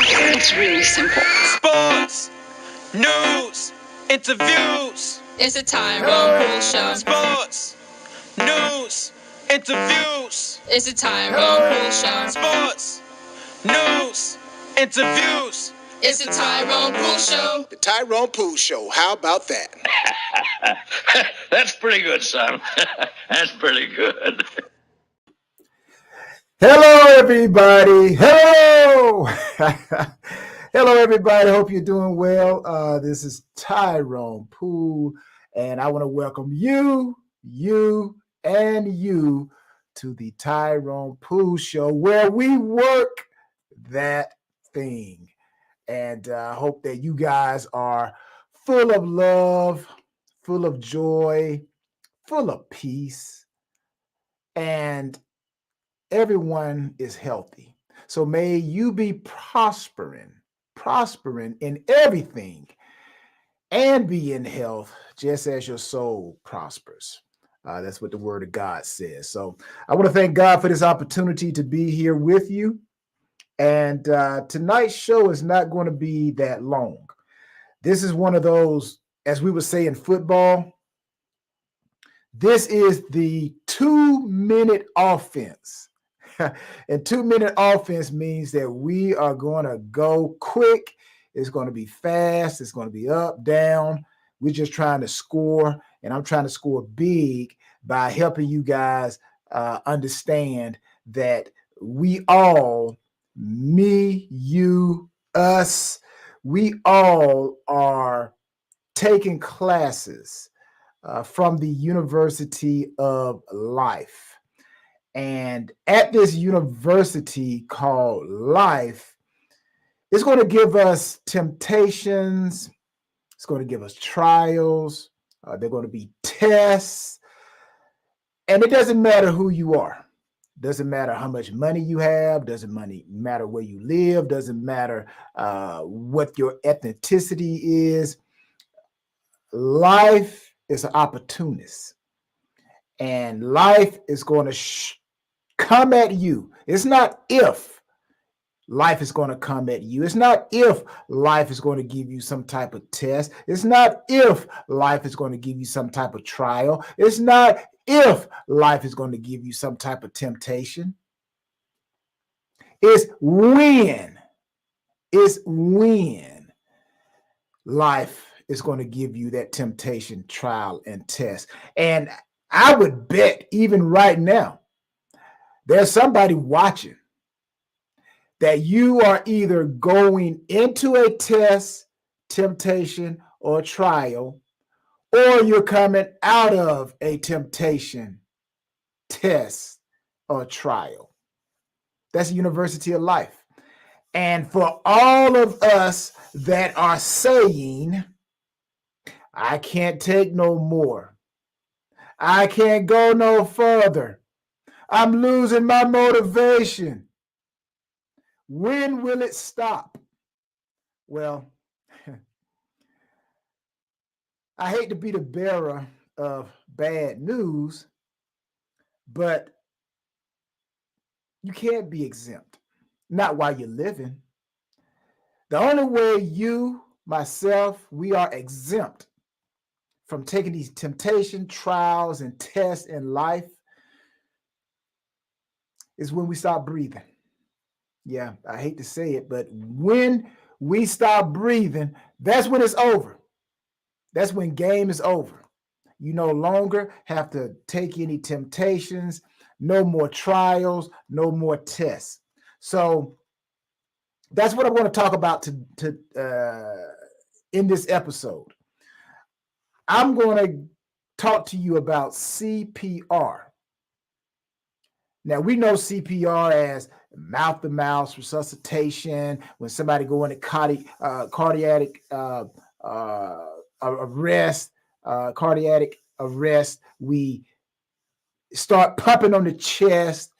It's really simple. Sports, news, interviews. It's a Tyrone Poole show. Sports, news, interviews. It's a Tyrone Poole show. Sports, news, interviews. It's a Tyrone Poole show. The Tyrone Poole Show. How about that? That's pretty good, son. That's pretty good. Hello, everybody. Hello. Hello, everybody. Hope you're doing well. This is Tyrone Poole, and I want to welcome you, and you to the Tyrone Poole Show, where we work that thing. And I hope that you guys are full of love, full of joy, full of peace, and everyone is healthy. So may you be prospering in everything and be in health just as your soul prospers. That's what the word of God says. So I want to thank God for this opportunity to be here with you. And tonight's show is not going to be that long. This is one of those, as we would say in football, this is the 2-minute offense. And 2-minute offense means that we are going to go quick. It's going to be fast. It's going to be up, down. We're just trying to score, and I'm trying to score big by helping you guys understand that we all, me, you, us, we all are taking classes from the University of Life. And at this university called Life, it's going to give us temptations. It's going to give us trials. They're going to be tests. And it doesn't matter who you are. Doesn't matter how much money you have. Doesn't matter where you live. Doesn't matter what your ethnicity is. Life is an opportunist. And life is going to come at you. It's not if life is going to come at you. It's not if life is going to give you some type of test. It's not if life is going to give you some type of trial. It's not if life is going to give you some type of temptation. It's when life is going to give you that temptation, trial, and test. And I would bet even right now, there's somebody watching that you are either going into a test, temptation, or trial, or you're coming out of a temptation, test, or trial. That's the University of Life. And for all of us that are saying, I can't take no more, I can't go no further, I'm losing my motivation, when will it stop? Well, I hate to be the bearer of bad news, but you can't be exempt. Not while you're living. The only way you, myself, we are exempt from taking these temptation, trials, and tests in life is when we stop breathing. Yeah, I hate to say it, but when we stop breathing, that's when it's over. That's when game is over. You no longer have to take any temptations, no more trials, no more tests. So that's what I want to talk about in this episode. I'm going to talk to you about C.P.R. Now, we know C.P.R. as mouth-to-mouth resuscitation, when somebody go into cardiac arrest, we start pumping on the chest,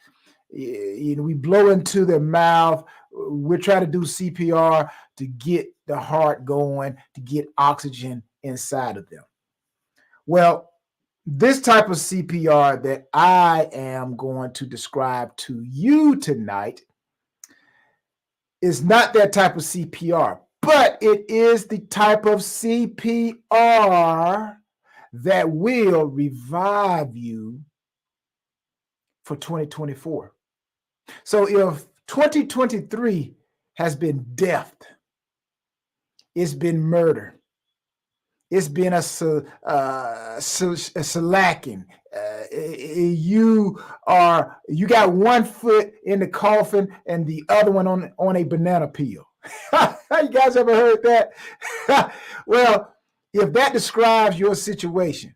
we blow into their mouth. We're trying to do CPR to get the heart going, to get oxygen inside of them. Well, this type of CPR that I am going to describe to you tonight is not that type of CPR, but it is the type of CPR that will revive you for 2024. So if 2023 has been death, it's been murder, it's been a slacking. You got one foot in the coffin and the other one on a banana peel. You guys ever heard that? Well, if that describes your situation,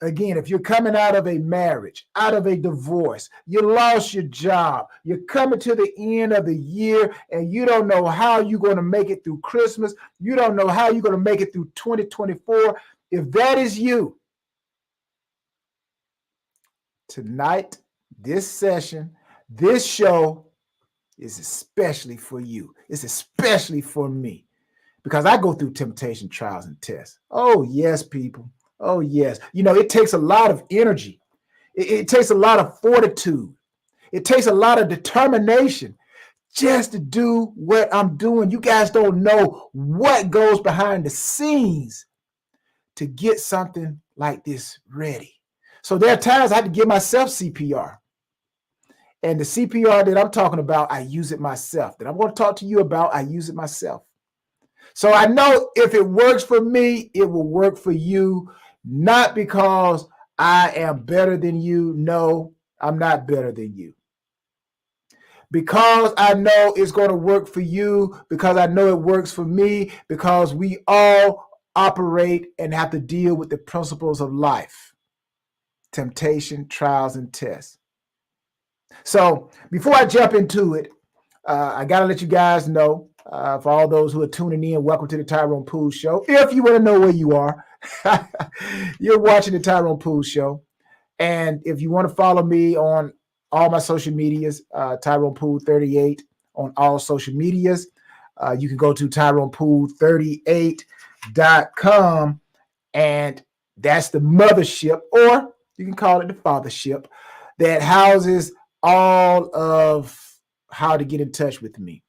again, if you're coming out of a marriage, out of a divorce, you lost your job, you're coming to the end of the year and you don't know how you're going to make it through Christmas, you don't know how you're going to make it through 2024, if that is you, tonight, this session, this show is especially for you. It's especially for me because I go through temptation, trials, and tests. Oh, yes, people. Oh, yes. It takes a lot of energy. It takes a lot of fortitude. It takes a lot of determination just to do what I'm doing. You guys don't know what goes behind the scenes to get something like this ready. So there are times I had to give myself CPR. And the CPR that I'm talking about, I use it myself. That I'm going to talk to you about, I use it myself. So I know if it works for me, it will work for you. Not because I am better than you. No, I'm not better than you. Because I know it's going to work for you, because I know it works for me, because we all operate and have to deal with the principles of life. Temptation, trials, and tests. So before I jump into it, I got to let you guys know, for all those who are tuning in, welcome to the Tyrone Poole Show. If you want to know where you are, you're watching the Tyrone Poole Show. And if you want to follow me on all my social medias, Tyrone Poole 38 on all social medias, you can go to TyronePoole38.com, and that's the mothership, or you can call it the fathership, that houses all of how to get in touch with me.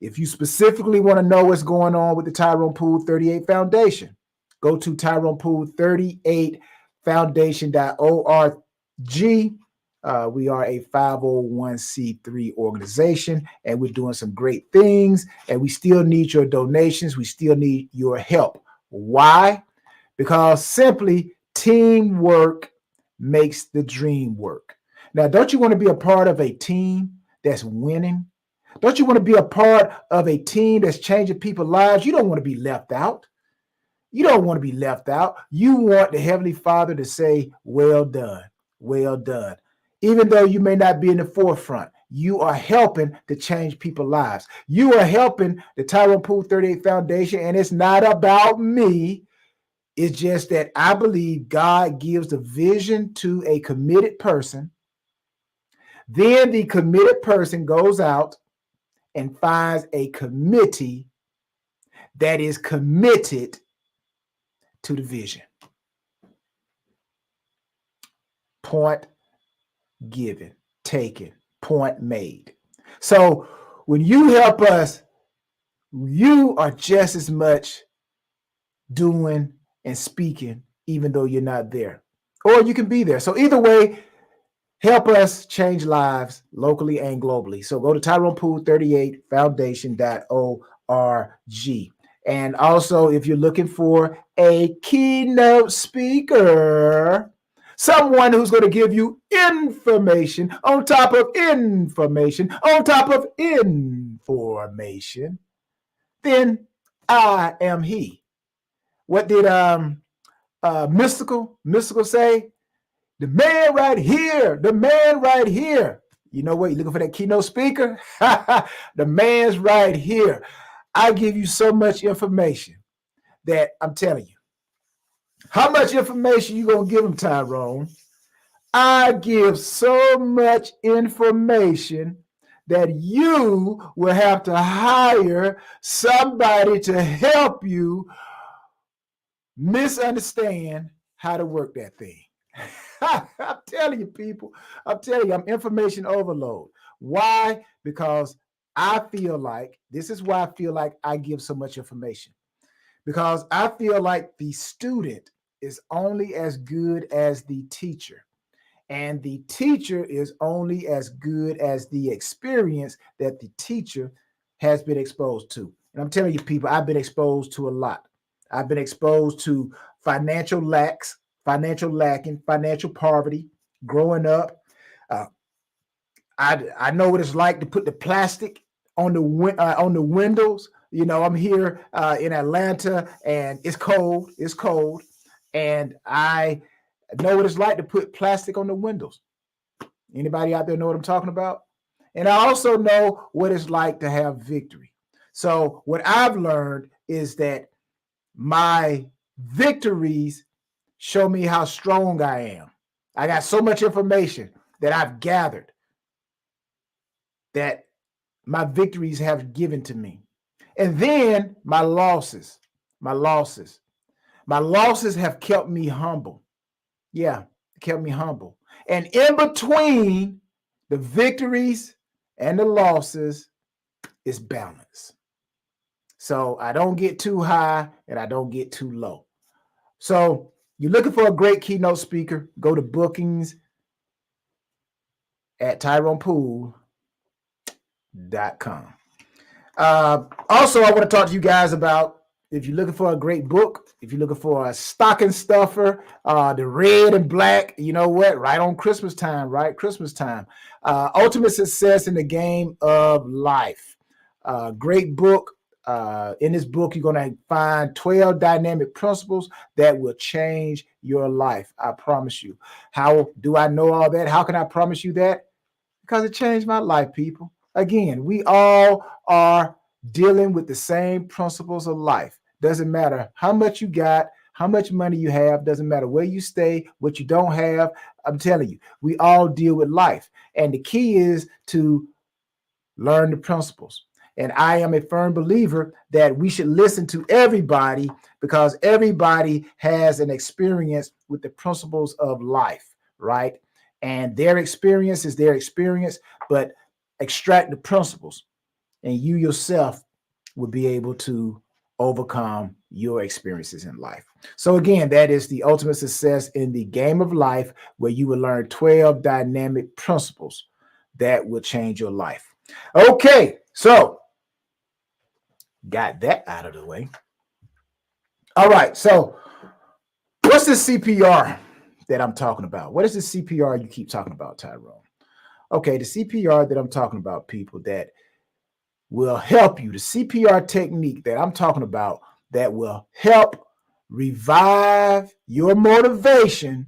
If you specifically want to know what's going on with the Tyrone Poole 38 Foundation, go to TyronePoole38Foundation.org. We are a 501c3 organization, and we're doing some great things, and we still need your donations. We still need your help. Why? Because simply teamwork makes the dream work. Now, don't you want to be a part of a team that's winning? Don't you want to be a part of a team that's changing people's lives? You don't want to be left out. You don't want to be left out. You want the Heavenly Father to say, well done, well done. Even though you may not be in the forefront, you are helping to change people's lives. You are helping the Tyrone Poole 38 Foundation, and it's not about me. It's just that I believe God gives the vision to a committed person. Then the committed person goes out and finds a committee that is committed to the vision. Point given, taken, point made. So when you help us, you are just as much doing and speaking, even though you're not there. Or you can be there. So either way, help us change lives locally and globally. So go to TyronePoole38Foundation.org. And also, if you're looking for a keynote speaker, someone who's going to give you information on top of information on top of information, then I am he. What did Mystical say? The man right here, the man right here. You know what? You're looking for that keynote speaker? The man's right here. I give you so much information that I'm telling you. How much information you going to give him, Tyrone? I give so much information that you will have to hire somebody to help you misunderstand how to work that thing. I'm telling you, people. I'm telling you, I'm information overload. Why? Because I feel like this is why I feel like I give so much information, because I feel like the student is only as good as the teacher, and the teacher is only as good as the experience that the teacher has been exposed to. And I'm telling you, people, I've been exposed to a lot. I've been exposed to financial lacks, financial lacking, financial poverty growing up. Uh, I know what it's like to put the plastic on the windows. You know, I'm here in Atlanta, and it's cold. It's cold, and I know what it's like to put plastic on the windows. Anybody out there know what I'm talking about? And I also know what it's like to have victory. So what I've learned is that my victories show me how strong I am. I got so much information that I've gathered that my victories have given to me. And then my losses, my losses, my losses have kept me humble. Yeah, kept me humble. And in between the victories and the losses is balance. So I don't get too high and I don't get too low. So you're looking for a great keynote speaker, go to bookings at tyronepool.com. Also, I want to talk to you guys about, if you're looking for a great book, if you're looking for a stocking stuffer, the red and black, you know what? Right on Christmas time, right? Christmas time. Ultimate Success in the Game of Life. Great book. In this book, you're going to find 12 dynamic principles that will change your life. I promise you. How do I know all that? How can I promise you that? Because it changed my life, people. Again, we all are dealing with the same principles of life. Doesn't matter how much you got, how much money you have, doesn't matter where you stay, what you don't have. I'm telling you, we all deal with life. And the key is to learn the principles. And I am a firm believer that we should listen to everybody, because everybody has an experience with the principles of life, right? And their experience is their experience, but extract the principles, and you yourself will be able to overcome your experiences in life. So again, that is the Ultimate Success in the Game of Life, where you will learn 12 dynamic principles that will change your life. Okay, so got that out of the way. All right, so what's the C.P.R. that I'm talking about? What is the C.P.R. you keep talking about, Tyrone? Okay, the C.P.R. that I'm talking about, people, that will help you, the C.P.R. technique that I'm talking about that will help revive your motivation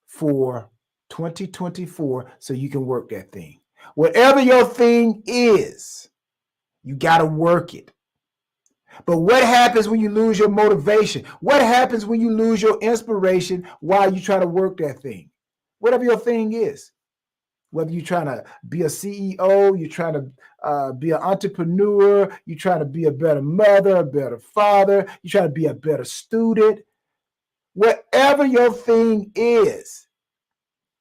for 2024 so you can work that thing. Whatever your thing is, you got to work it. But what happens when you lose your motivation? What happens when you lose your inspiration while you try to work that thing? Whatever your thing is. Whether you're trying to be a CEO, you're trying to be an entrepreneur, you're trying to be a better mother, a better father, you're trying to be a better student. Whatever your thing is,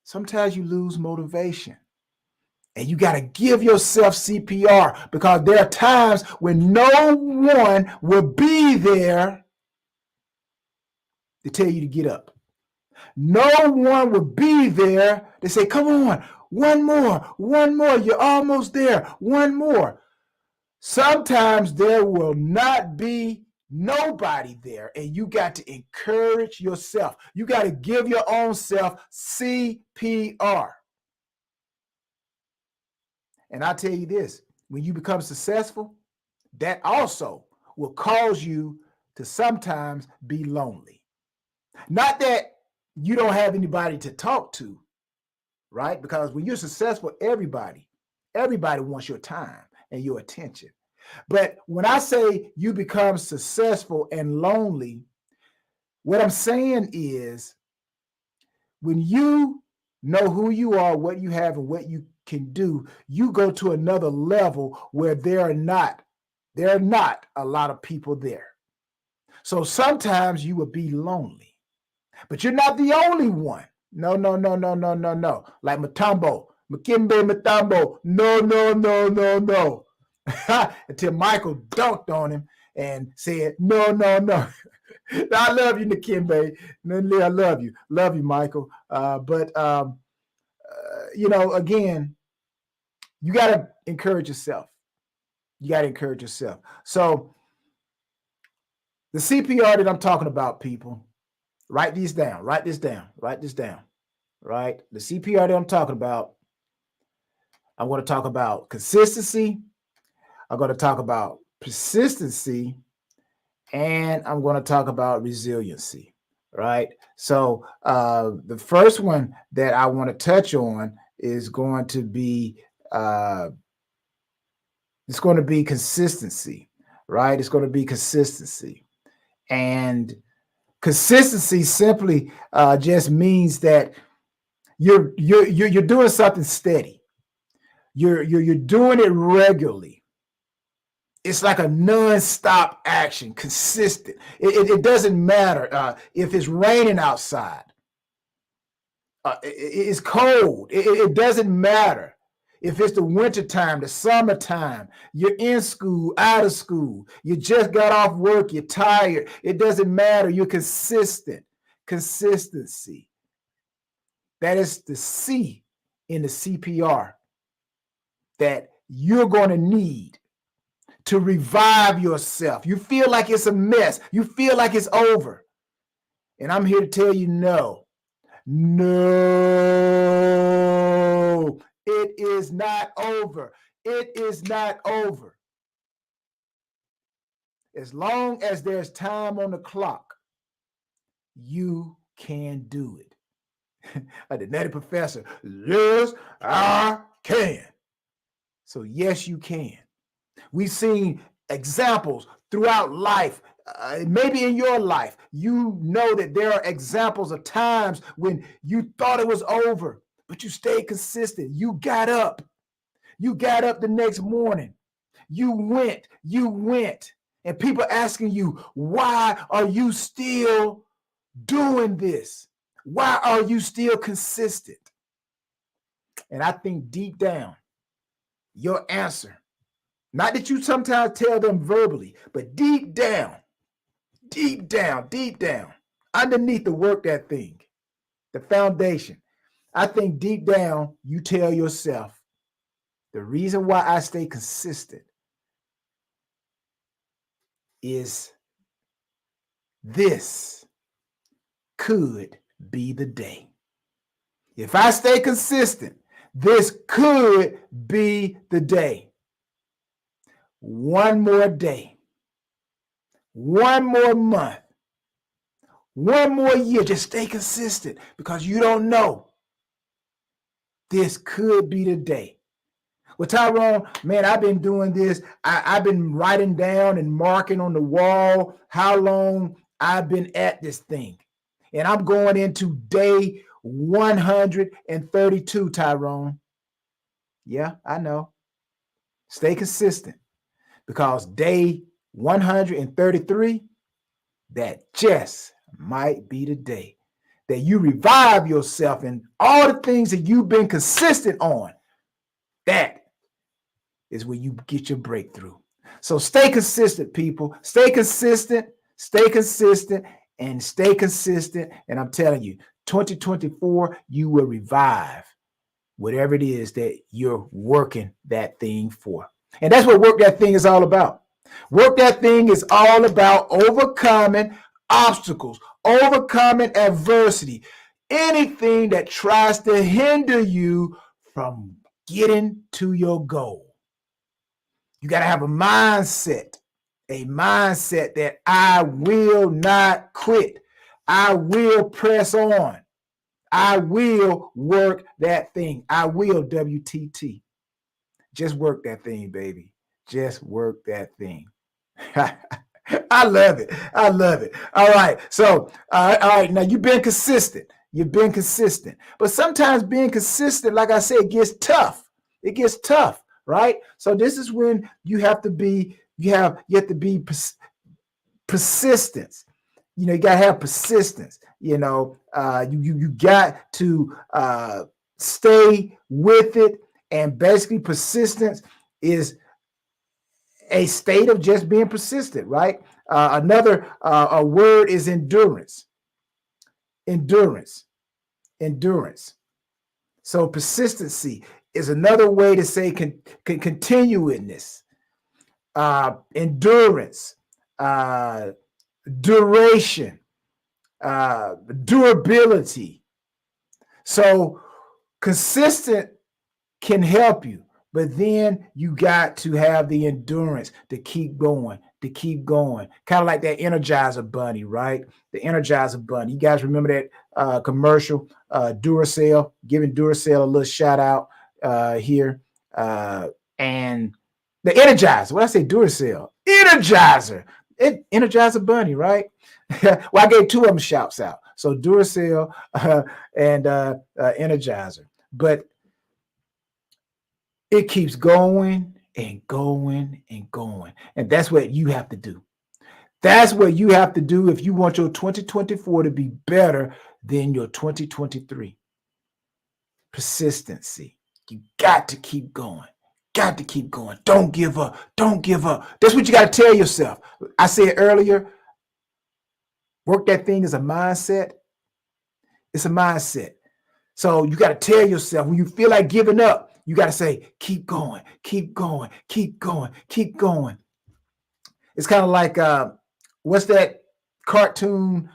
sometimes you lose motivation. And you got to give yourself CPR, because there are times when no one will be there to tell you to get up. No one will be there to say, come on, one more, you're almost there, one more. Sometimes there will not be nobody there, and you got to encourage yourself. You got to give your own self CPR. And I tell you this, when you become successful, that also will cause you to sometimes be lonely. Not that you don't have anybody to talk to, right? Because when you're successful, everybody wants your time and your attention. But when I say you become successful and lonely, what I'm saying is, when you know who you are, what you have, and what you can do, you go to another level where there are not a lot of people there. So sometimes you will be lonely, but you're not the only one. No. Like Matumbo, Makimbe Matambo, no, no, no, no, no. Until Michael dunked on him and said, no, no, no. I love you, Nakimbe. I love you. Love you, Michael. But again, you got to encourage yourself. You got to encourage yourself. So the CPR that I'm talking about, people, write these down. Write this down. Write this down. Right? The CPR that I'm talking about, I'm going to talk about consistency. I'm going to talk about persistency. And I'm going to talk about resiliency. Right? So the first one that I want to touch on is going to be consistency. Right? It's going to be consistency. And consistency simply just means that you're doing something steady. You're doing it regularly. It's like a non-stop action, consistent. It doesn't matter if it's raining outside. It's cold. It doesn't matter if it's the wintertime, the summertime, you're in school, out of school, you just got off work, you're tired. It doesn't matter. You're consistent. Consistency. That is the C in the CPR that you're going to need to revive yourself. You feel like it's a mess. You feel like it's over. And I'm here to tell you no. No, it is not over. It is not over. As long as there's time on the clock, you can do it. Like the Nutty Professor, yes, I can. So yes, you can. We've seen examples throughout life. Maybe in your life, you know that there are examples of times when you thought it was over, but you stayed consistent. You got up. You got up the next morning. You went. And people asking you, why are you still doing this? Why are you still consistent? And I think deep down, your answer, not that you sometimes tell them verbally, but deep down, underneath the work that thing, the foundation, I think deep down you tell yourself, the reason why I stay consistent is this could be the day. If I stay consistent, this could be the day. One more day, one more month, one more year. Just stay consistent because you don't know. This could be the day. Well, Tyrone, man, I've been doing this. I've been writing down and marking on the wall how long I've been at this thing. And I'm going into day 132, Tyrone. Yeah, I know. Stay consistent because day 133, that just might be the day that you revive yourself in all the things that you've been consistent on. That is where you get your breakthrough. So stay consistent, people. Stay consistent, and stay consistent. And I'm telling you, 2024, you will revive whatever it is that you're working that thing for. And that's what Work That Thing is all about. Work That Thing is all about overcoming obstacles, overcoming adversity, anything that tries to hinder you from getting to your goal. You got to have a mindset that I will not quit. I will press on. I will work that thing. I will WTT. Just work that thing, baby. Just work that thing. I love it. All right. So, all right. Now you've been consistent. But sometimes being consistent, like I said, gets tough. It gets tough, right? So this is when you have to be, persistence. You got to have persistence. You got to stay with it. And basically, persistence is a state of just being persistent, right? Another a word is endurance. Endurance. Endurance. So persistency is another way to say continuousness, endurance, duration, durability. So consistent can help you, but then you got to have the endurance to keep going, to keep going. Kind of like that Energizer Bunny, right? The Energizer Bunny. You guys remember that commercial, Duracell, giving Duracell a little shout out here. And the Energizer, what I say, Duracell, Energizer, Energizer Bunny, right? Well, I gave two of them shouts out. So Duracell and Energizer. But it keeps going and going and going. And that's what you have to do. That's what you have to do if you want your 2024 to be better than your 2023. Persistency. You got to keep going. Got to keep going. Don't give up. Don't give up. That's what you got to tell yourself. I said earlier, work that thing is a mindset. It's a mindset. So you got to tell yourself when you feel like giving up, you got to say, keep going, keep going, keep going, keep going. It's kind of like, what's that cartoon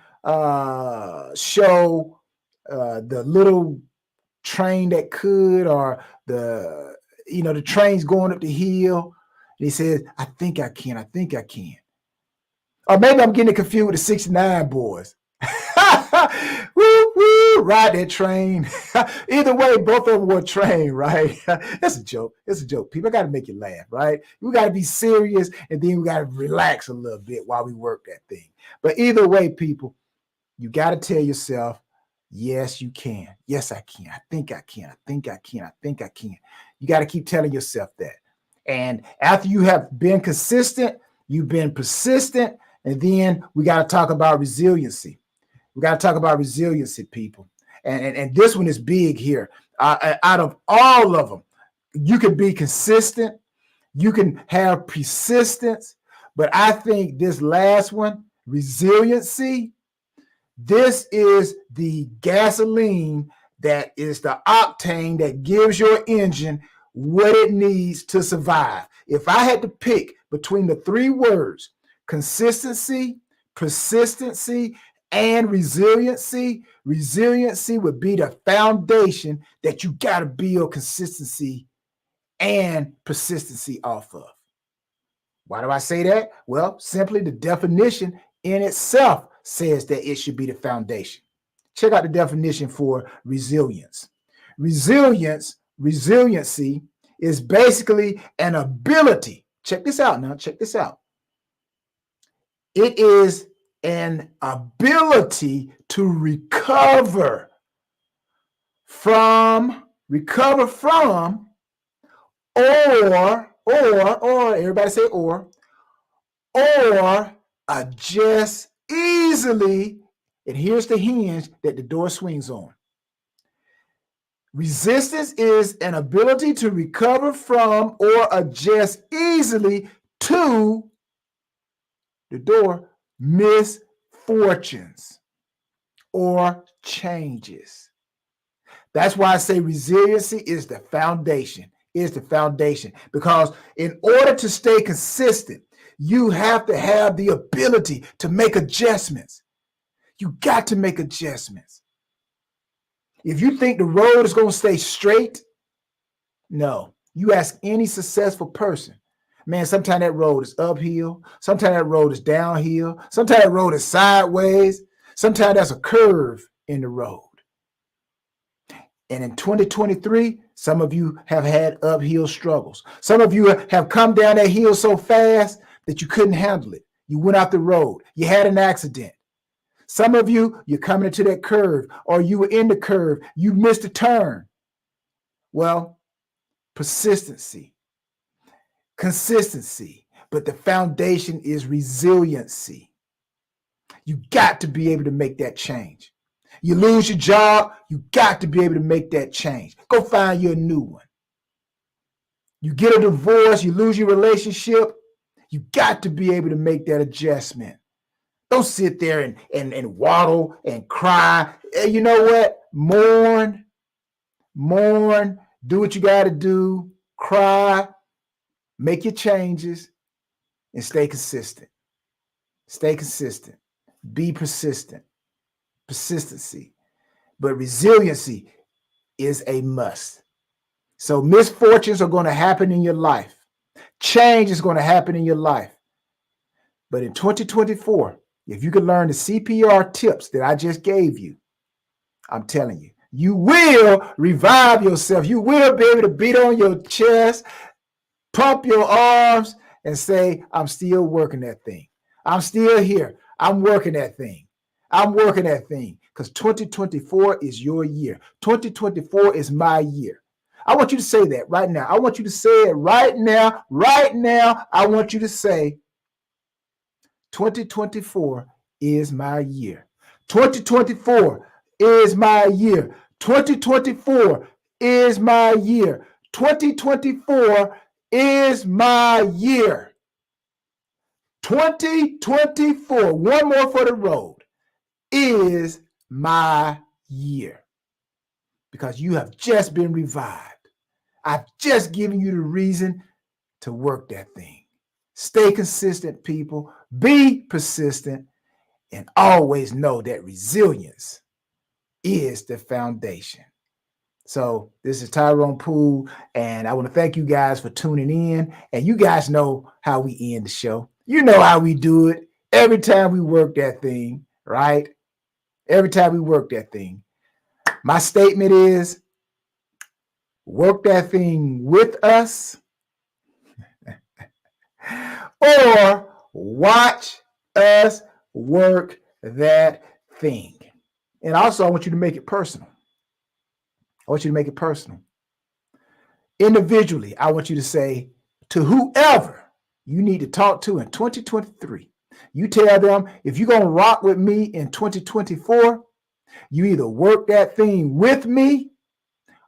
show, the little train that could, or the train's going up the hill. And he says, I think I can, I think I can. Or maybe I'm getting confused with the 69 boys. Woo, woo, ride that train. Either way, both of them were trained, right? That's a joke. It's a joke. People, I got to make you laugh, right? We got to be serious, and then we got to relax a little bit while we work that thing. But either way, people, you got to tell yourself, yes, you can. Yes, I can. I think I can. I think I can. I think I can. You got to keep telling yourself that. And after you have been consistent, you've been persistent, and then we got to talk about resiliency. We got to talk about resiliency, people. And this one is big here. Out of all of them, you can be consistent. You can have persistence. But I think this last one, resiliency, this is the gasoline that is the octane that gives your engine what it needs to survive. If I had to pick between the three words, consistency, persistency, and resiliency would be the foundation that you got to build consistency and persistency off of. Why do I say that? Well, simply the definition in itself says that it should be the foundation. Check out the definition for resilience. Resiliency is basically an ability. Check this out now. Check this out. It is an ability to recover from, or everybody say or adjust easily. And here's the hinge that the door swings on. Resistance is an ability to recover from or adjust easily to the door misfortunes or changes. That's why I say resiliency is the foundation. Because in order to stay consistent, you have to have the ability to make adjustments. You got to make adjustments. If you think the road is going to stay straight, no. You ask any successful person, man, sometimes that road is uphill. Sometimes that road is downhill. Sometimes that road is sideways. Sometimes there's a curve in the road. And in 2023, some of you have had uphill struggles. Some of you have come down that hill so fast that you couldn't handle it. You went out the road. You had an accident. Some of you, you're coming into that curve, or you were in the curve. You missed a turn. Well, persistency, consistency, but the foundation is resiliency. You got to be able to make that change. You lose your job, you got to be able to make that change. Go find you a new one. You get a divorce, you lose your relationship, you got to be able to make that adjustment. Don't sit there and waddle and cry. Hey, you know what? Mourn, do what you got to do, cry, make your changes, and stay consistent. Stay consistent. Be persistent. Persistency. But resiliency is a must. So misfortunes are going to happen in your life. Change is going to happen in your life. But in 2024, if you can learn the C.P.R. tips that I just gave you, I'm telling you, you will revive yourself. You will be able to beat on your chest, pump your arms, and say, I'm still working that thing. I'm still here. I'm working that thing. I'm working that thing, because 2024 is your year. 2024 is my year. I want you to say that right now. I want you to say it right now. Right now, I want you to say, 2024 is my year. 2024 is my year. 2024 is my year. 2024 is my year. 2024, one more for the road, is my year. Because you have just been revived. I've just given you the reason to work that thing. Stay consistent, people. Be persistent, and always know that resilience is the foundation. So this is Tyrone Poole, and I want to thank you guys for tuning in. And you guys know how we end the show. You know how we do it every time we work that thing, right? Every time we work that thing. My statement is, work that thing with us or watch us work that thing. And also, I want you to make it personal. I want you to make it personal. Individually, I want you to say to whoever you need to talk to in 2023, you tell them, if you're going to rock with me in 2024, you either work that thing with me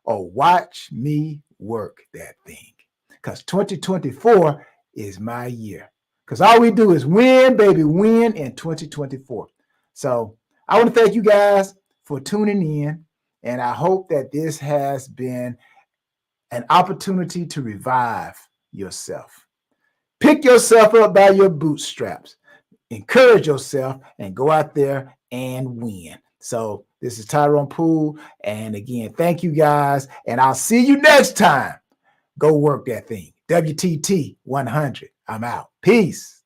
or watch me work that thing. Because 2024 is my year. Because all we do is win, baby, win in 2024. So I want to thank you guys for tuning in. And I hope that this has been an opportunity to revive yourself. Pick yourself up by your bootstraps. Encourage yourself and go out there and win. So this is Tyrone Poole. And again, thank you guys. And I'll see you next time. Go work that thing. WTT 100. I'm out. Peace.